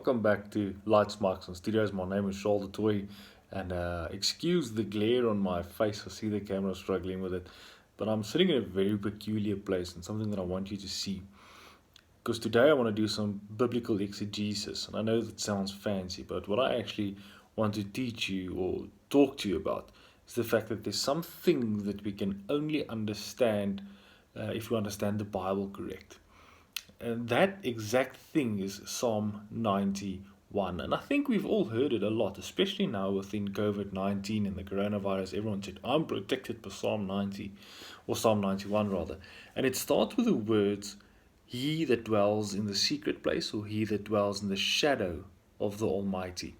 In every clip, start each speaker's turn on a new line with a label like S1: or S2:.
S1: welcome back to Lights, Mics and Studios. My name is Charl the Toy, and excuse the glare on my face. I see the camera struggling with it, but I'm sitting in a very peculiar place and something that I want you to see. Because today I want to do some biblical exegesis, and I know that sounds fancy, but what I actually want to teach you or talk to you about is the fact that there's some things that we can only understand if we understand the Bible correct. And that exact thing is Psalm 91. And I think we've all heard it a lot, especially now within COVID-19 and the coronavirus. Everyone said, I'm protected by Psalm 90, or Psalm 91 rather. And it starts with the words, he that dwells in the secret place, or he that dwells in the shadow of the Almighty.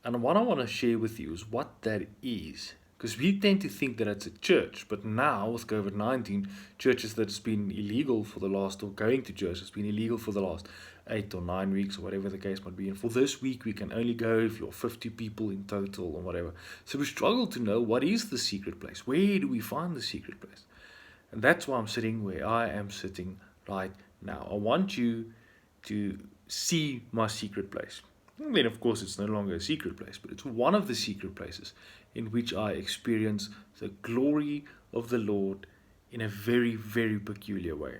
S1: And what I want to share with you is what that is. Because we tend to think that it's a church, but now with COVID-19, churches that's been illegal for the last, or going to church has been illegal for the last 8 or 9 weeks, or whatever the case might be. And for this week, we can only go if you're 50 people in total or whatever. So we struggle to know what is the secret place. Where do we find the secret place? And that's why I'm sitting where I am sitting right now. I want you to see my secret place. And then, of course, it's no longer a secret place, but it's one of the secret places in which I experience the glory of the Lord in a very, very peculiar way.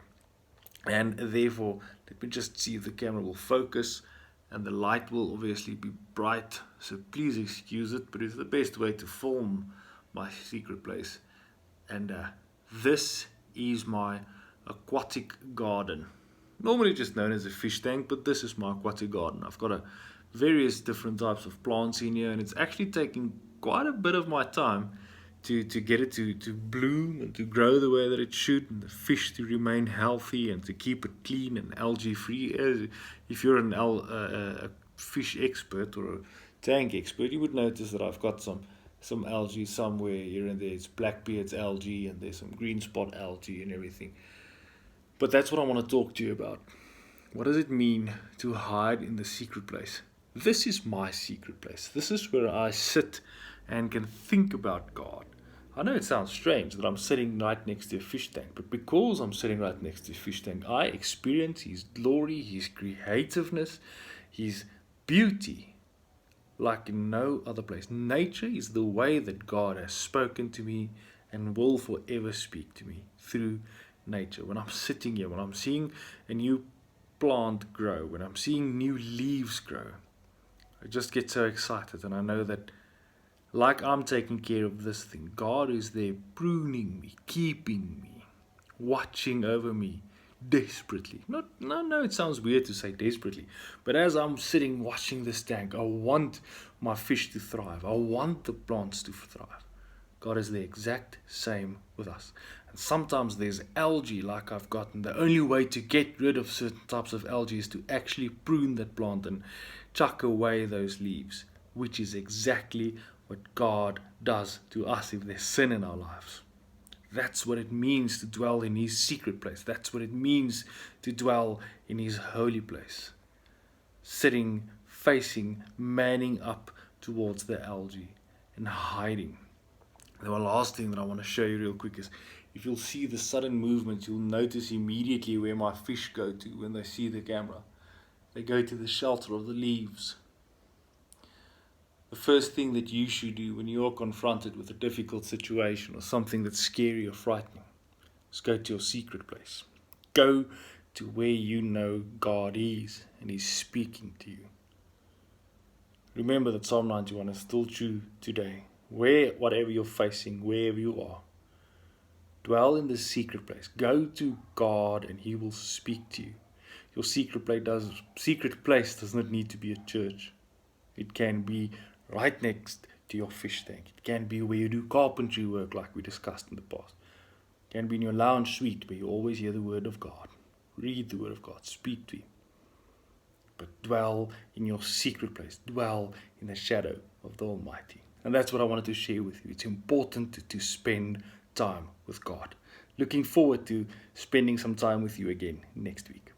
S1: And therefore, let me just see if the camera will focus, and the light will obviously be bright, so please excuse it, but it's the best way to film my secret place. And this is my aquatic garden, normally just known as a fish tank, but this is my aquatic garden. I've got various different types of plants in here, and it's actually taking quite a bit of my time to get it to bloom and to grow the way that it should, and the fish to remain healthy and to keep it clean and algae free. If you're a fish expert or a tank expert, you would notice that I've got some algae somewhere here and there. It's blackbeard's algae, and there's some green spot algae and everything. But that's what I want to talk to you about. What does it mean to hide in the secret place? This is my secret place. This is where I sit and can think about God. I know it sounds strange that I'm sitting right next to a fish tank, but because I'm sitting right next to a fish tank, I experience His glory, His creativeness, His beauty like in no other place. Nature is the way that God has spoken to me and will forever speak to me through nature. When I'm sitting here, when I'm seeing a new plant grow, when I'm seeing new leaves grow, I just get so excited, and I know that like I'm taking care of this thing, God is there pruning me, keeping me, watching over me desperately. No, it sounds weird to say desperately, but as I'm sitting watching this tank, I want my fish to thrive. I want the plants to thrive. God is the exact same with us. And sometimes there's algae like I've got, and the only way to get rid of certain types of algae is to actually prune that plant and chuck away those leaves, which is exactly what God does to us if there's sin in our lives. That's what it means to dwell in His secret place. That's what it means to dwell in His holy place. Sitting, facing, manning up towards the algae and hiding. The last thing that I want to show you real quick is, if you'll see the sudden movement, you'll notice immediately where my fish go to when they see the camera. They go to the shelter of the leaves. The first thing that you should do when you're confronted with a difficult situation or something that's scary or frightening is go to your secret place. Go to where you know God is and He's speaking to you. Remember that Psalm 91 is still true today. Whatever you're facing, wherever you are, dwell in the secret place. Go to God and He will speak to you. Your secret place does not need to be a church. It can be right next to your fish tank. It can be where you do carpentry work like we discussed in the past. It can be in your lounge suite where you always hear the word of God. Read the word of God. Speak to Him. But dwell in your secret place. Dwell in the shadow of the Almighty. And that's what I wanted to share with you. It's important to spend time with God. Looking forward to spending some time with you again next week.